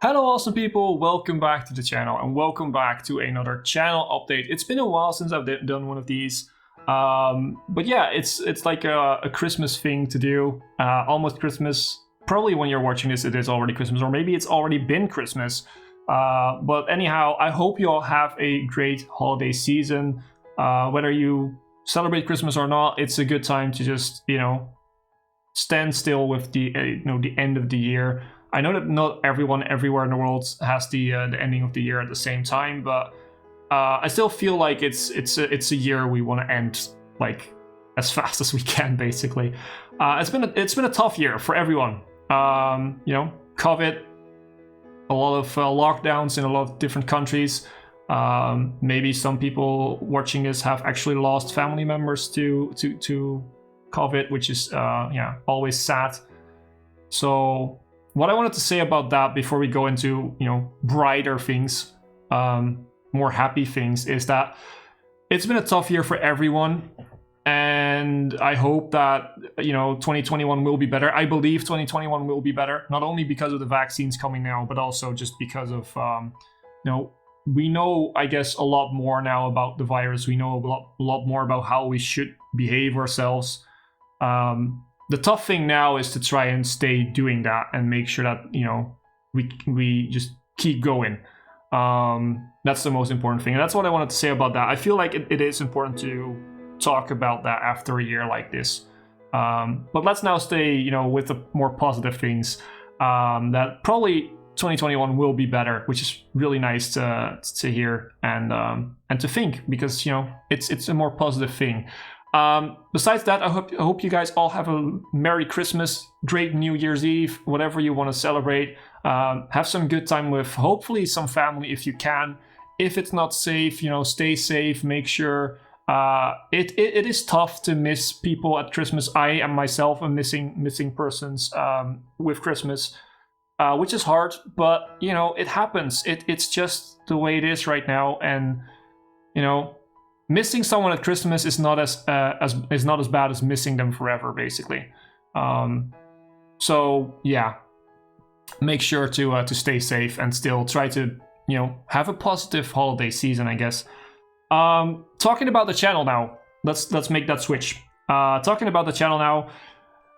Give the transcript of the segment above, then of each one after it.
Hello awesome people, welcome back to the channel and welcome back to another channel update. It's been a while since I've done one of these, but yeah, it's like a Christmas thing to do, almost Christmas. Probably when you're watching this it is already Christmas, or maybe it's already been Christmas, but anyhow, I hope you all have a great holiday season. Whether you celebrate Christmas or not, it's a good time to just, stand still with the the end of the year. I know that not everyone everywhere in the world has the ending of the year at the same time, but I still feel like it's a year we want to end like as fast as we can. Basically, it's been a tough year for everyone. COVID, a lot of lockdowns in a lot of different countries. Maybe some people watching this have actually lost family members to COVID, which is always sad. So what I wanted to say about that before we go into brighter things, more happy things, is that it's been a tough year for everyone, and I hope that 2021 will be better. I believe 2021 will be better, not only because of the vaccines coming now, but also just because of we know, I guess, a lot more now about the virus. We know a lot more about how we should behave ourselves. The tough thing now is to try and stay doing that and make sure that we just keep going. That's the most important thing, and that's what I wanted to say about that. I feel like it is important to talk about that after a year like this. But let's now stay with the more positive things. That probably 2021 will be better, which is really nice to hear and to think, because it's a more positive thing. Besides that, I hope you guys all have a Merry Christmas, great New Year's Eve, whatever you want to celebrate. Have some good time with hopefully some family if you can. If it's not safe, stay safe. Make sure. It is tough to miss people at Christmas. I am myself a missing persons with Christmas, which is hard, but it happens. It's just the way it is right now, and missing someone at Christmas is not as bad as missing them forever, basically. So yeah, make sure to stay safe and still try to have a positive holiday season, I guess. Talking about the channel now, let's make that switch. Talking about the channel now,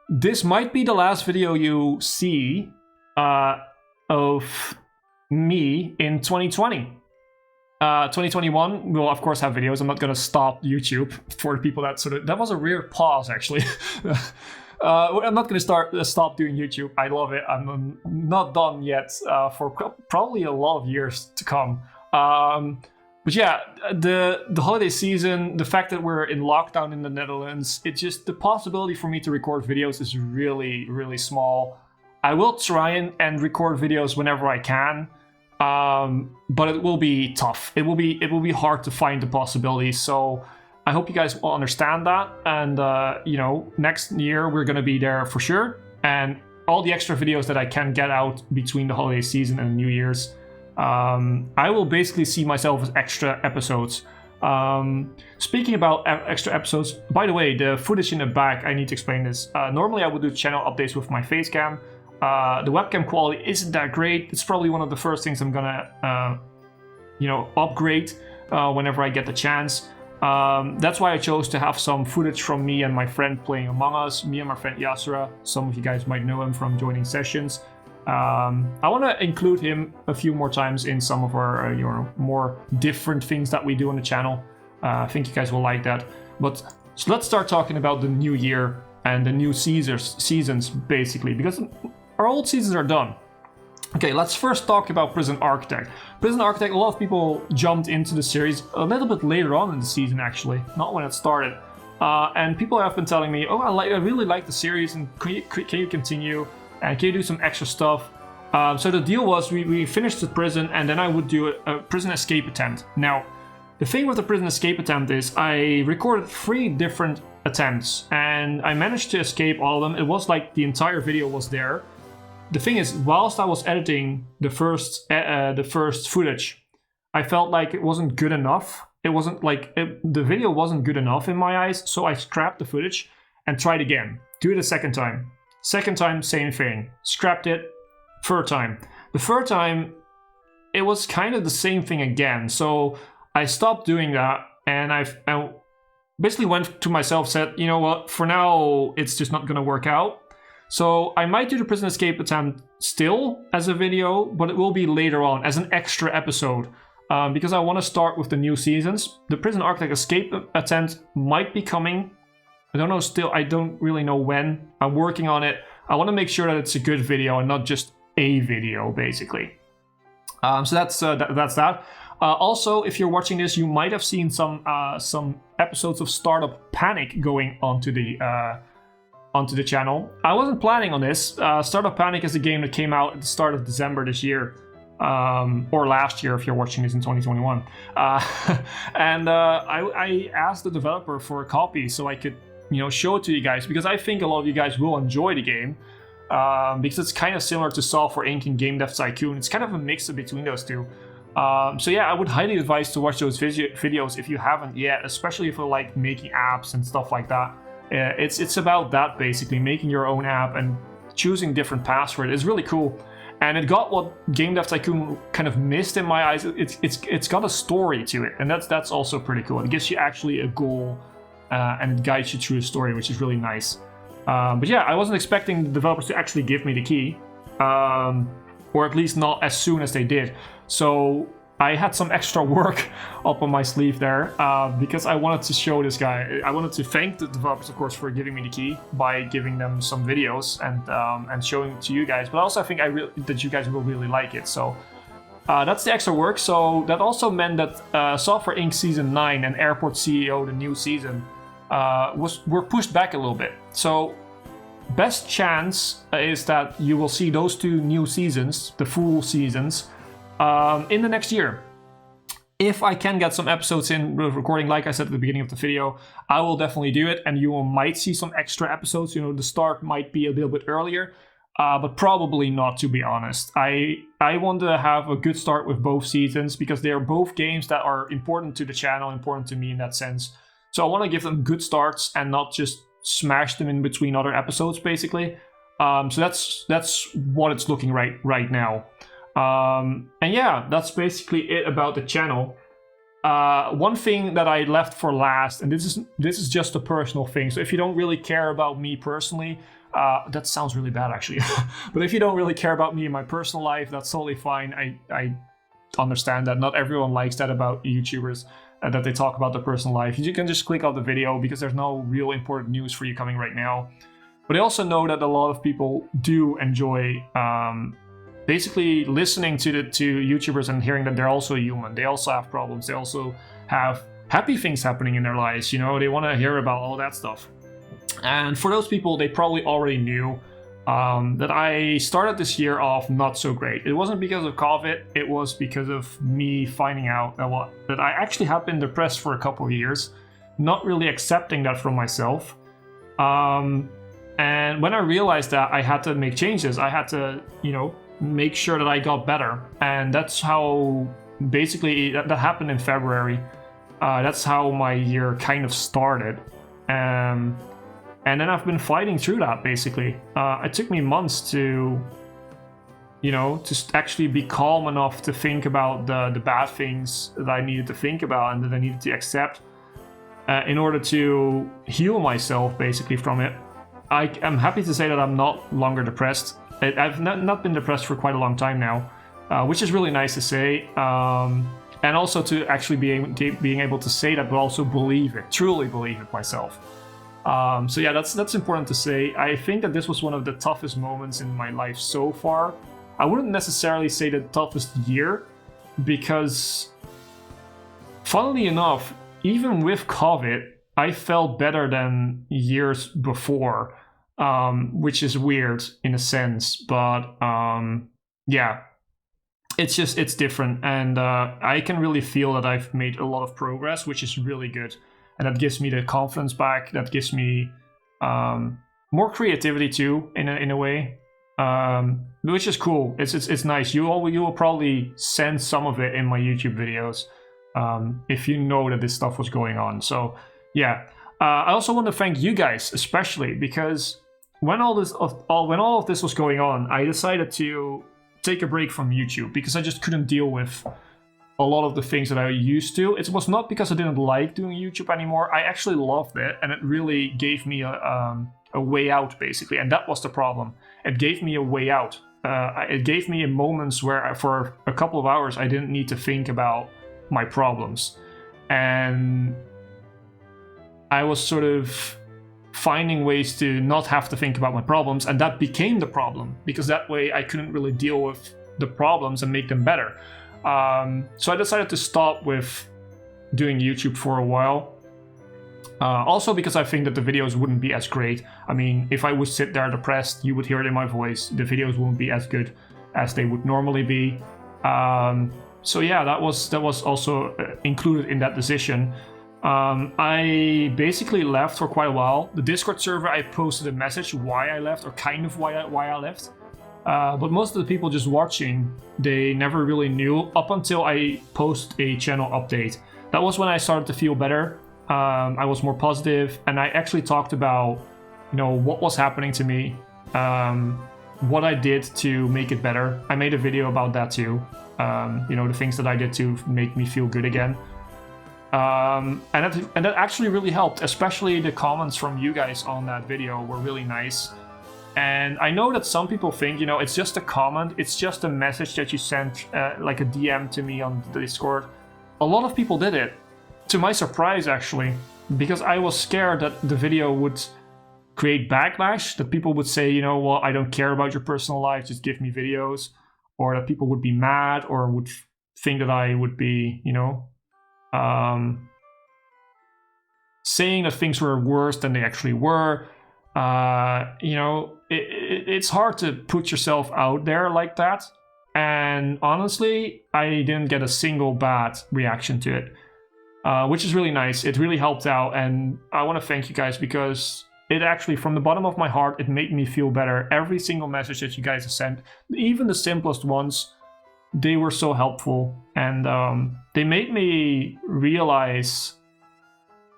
this might be the last video you see of me in 2020. 2021 we'll of course have videos. I'm not gonna stop YouTube for the people that was a weird pause actually. I'm not gonna stop doing YouTube. I love it. I'm not done yet for probably a lot of years to come. But yeah, the holiday season, the fact that we're in lockdown in the Netherlands, it's just the possibility for me to record videos is really, really small. I will try and record videos whenever I can. But it will be tough. It will be hard to find the possibilities. So I hope you guys will understand that. And next year we're gonna be there for sure. And all the extra videos that I can get out between the holiday season and New Year's, I will basically see myself as extra episodes. Speaking about extra episodes, by the way, the footage in the back, I need to explain this. Normally I would do channel updates with my face cam. The webcam quality isn't that great. It's probably one of the first things I'm gonna upgrade whenever I get the chance. That's why I chose to have some footage from me and my friend playing Among Us, me and my friend Yasura. Some of you guys might know him from joining sessions. I want to include him a few more times in some of our more different things that we do on the channel. I think you guys will like that. But so let's start talking about the new year and the new seasons basically, because our old seasons are done. Okay, let's first talk about Prison Architect. Prison Architect, a lot of people jumped into the series a little bit later on in the season, actually, not when it started. And people have been telling me, oh, I really like the series, and can you continue? And can you do some extra stuff? So the deal was we finished the prison, and then I would do a prison escape attempt. Now, the thing with the prison escape attempt is I recorded 3 different attempts, and I managed to escape all of them. It was like the entire video was there. The thing is, whilst I was editing the first footage, I felt like it wasn't good enough. It wasn't like the video wasn't good enough in my eyes, so I scrapped the footage and tried again. Do it a second time. Second time, same thing. Scrapped it. Third time. The third time, it was kind of the same thing again. So I stopped doing that, and I basically went to myself, said, you know what, for now, it's just not going to work out. So I might do the Prison Escape attempt still as a video, but it will be later on as an extra episode. Because I want to start with the new seasons. The Prison Architect Escape attempt might be coming. I don't know still, I don't really know when. I'm working on it. I want to make sure that it's a good video and not just a video, basically. So that's that. Also, if you're watching this, you might have seen some episodes of Startup Panic going onto the channel. I wasn't planning on this. Startup Panic is a game that came out at the start of December this year. Or last year if you're watching this in 2021. And I asked the developer for a copy so I could, show it to you guys, because I think a lot of you guys will enjoy the game. Because it's kind of similar to Software Inc. and Game Dev Tycoon. It's kind of a mix between those two. So yeah, I would highly advise to watch those videos if you haven't yet, especially if you like making apps and stuff like that. It's about that, basically, making your own app and choosing different passwords. It's really cool. And it got what Game Dev Tycoon kind of missed in my eyes. It's got a story to it, and that's also pretty cool. It gives you actually a goal, and it guides you through a story, which is really nice. But yeah, I wasn't expecting the developers to actually give me the key, or at least not as soon as they did. So I had some extra work up on my sleeve there, because I wanted to show this guy. I wanted to thank the developers, of course, for giving me the key by giving them some videos and showing it to you guys. But also, I think that you guys will really like it. So that's the extra work. So that also meant that Software Inc. Season 9 and Airport CEO, the new season, were pushed back a little bit. So best chance is that you will see those two new seasons, the full seasons, in the next year. If I can get some episodes in recording, like I said at the beginning of the video, I will definitely do it, and you might see some extra episodes. The start might be a little bit earlier, but probably not, to be honest. I want to have a good start with both seasons, because they are both games that are important to the channel, important to me in that sense. So I want to give them good starts and not just smash them in between other episodes, basically. So that's what it's looking right now. And yeah, that's basically it about the channel. One thing that I left for last, and this is just a personal thing, so if you don't really care about me personally, that sounds really bad actually, but if you don't really care about me in my personal life, that's totally fine. I understand that not everyone likes that about YouTubers, that they talk about their personal life. You can just click out the video, because there's no real important news for you coming right now. But I also know that a lot of people do enjoy basically listening to YouTubers and hearing that they're also human. They also have problems. They also have happy things happening in their lives. They want to hear about all that stuff. And for those people, they probably already knew that I started this year off not so great. It wasn't because of COVID. It was because of me finding out that I actually have been depressed for a couple of years, not really accepting that from myself. And when I realized that, I had to make changes. I had to, make sure that I got better. And that's how, basically, that happened in February. That's how my year kind of started. And then I've been fighting through that, basically. It took me months to, just actually be calm enough to think about the bad things that I needed to think about and that I needed to accept in order to heal myself, basically, from it. I am happy to say that I'm not longer depressed. I've not been depressed for quite a long time now, which is really nice to say. And also to actually being able to say that, but also believe it, truly believe it myself. So yeah, that's important to say. I think that this was one of the toughest moments in my life so far. I wouldn't necessarily say the toughest year, because funnily enough, even with COVID, I felt better than years before, which is weird in a sense, but yeah, it's different, and I can really feel that I've made a lot of progress, which is really good. And that gives me the confidence back. That gives me more creativity too, in a way, which is cool. It's nice. You will probably sense some of it in my YouTube videos, if you know that this stuff was going on. So yeah, I also want to thank you guys, especially because when all of this was going on, I decided to take a break from YouTube because I just couldn't deal with a lot of the things that I used to. It was not because I didn't like doing YouTube anymore. I actually loved it, and it really gave me a way out, basically. And that was the problem. It gave me a way out. It gave me moments where for a couple of hours I didn't need to think about my problems. And I was sort of finding ways to not have to think about my problems, and that became the problem, because that way I couldn't really deal with the problems and make them better. So I decided to stop with doing YouTube for a while. Also because I think that the videos wouldn't be as great. I mean, if I would sit there depressed, you would hear it in my voice. The videos wouldn't be as good as they would normally be. So yeah, that was also included in that decision. I basically left for quite a while. The Discord server, I posted a message why I left, or kind of why I left. But most of the people just watching, they never really knew up until I posted a channel update. That was when I started to feel better. I was more positive, and I actually talked about, what was happening to me, what I did to make it better. I made a video about that too. The things that I did to make me feel good again. And that actually really helped, especially the comments from you guys on that video were really nice. And I know that some people think, it's just a comment, it's just a message that you sent, like a DM to me on the Discord. A lot of people did it, to my surprise actually, because I was scared that the video would create backlash, that people would say, I don't care about your personal life, just give me videos, or that people would be mad or would think that I would be, saying that things were worse than they actually were. It's hard to put yourself out there like that. And honestly, I didn't get a single bad reaction to it, which is really nice. It really helped out, and I want to thank you guys, because it actually, from the bottom of my heart, it made me feel better. Every single message that you guys have sent, even the simplest ones, they were so helpful, and they made me realize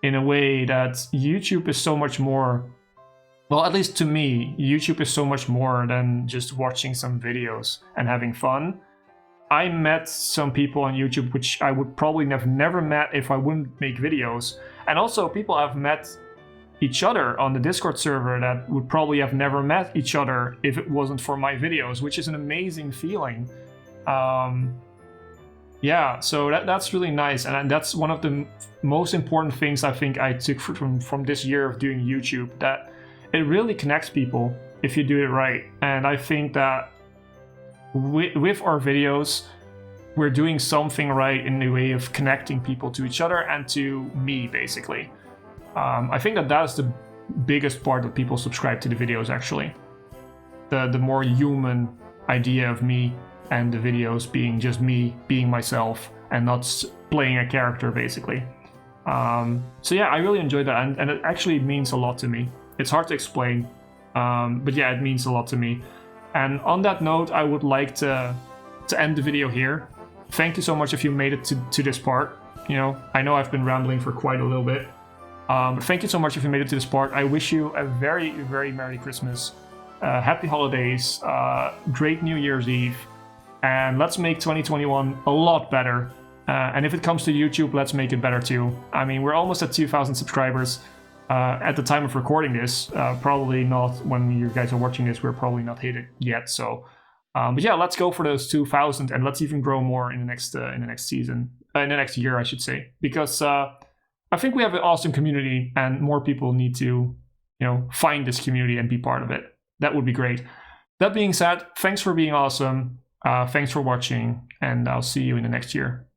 in a way that YouTube is so much more, well, at least to me, YouTube is so much more than just watching some videos and having fun. I met some people on YouTube which I would probably have never met if I wouldn't make videos. And also people have met each other on the Discord server that would probably have never met each other if it wasn't for my videos, which is an amazing feeling. Yeah, so that's really nice, and that's one of the most important things I think I took from this year of doing YouTube, that it really connects people if you do it right. And I think that with our videos, we're doing something right in the way of connecting people to each other and to me, basically. I think that is the biggest part that people subscribe to the videos, actually. The more human idea of me, and the videos being just me being myself and not playing a character, basically. So yeah, I really enjoyed that, and it actually means a lot to me. It's hard to explain, but yeah, it means a lot to me. And on that note, I would like to end the video here. Thank you so much if you made it to this part. I know I've been rambling for quite a little bit, but thank you so much if you made it to this part. I wish you a very, very Merry Christmas, Happy Holidays, great New Year's Eve, and let's make 2021 a lot better. And if it comes to YouTube, let's make it better too. I mean, we're almost at 2,000 subscribers at the time of recording this. Probably not when you guys are watching this. We're probably not hit it yet. So, but yeah, let's go for those 2,000, and let's even grow more in the next season, in the next year, I should say, because I think we have an awesome community, and more people need to, find this community and be part of it. That would be great. That being said, thanks for being awesome. Thanks for watching, and I'll see you in the next year.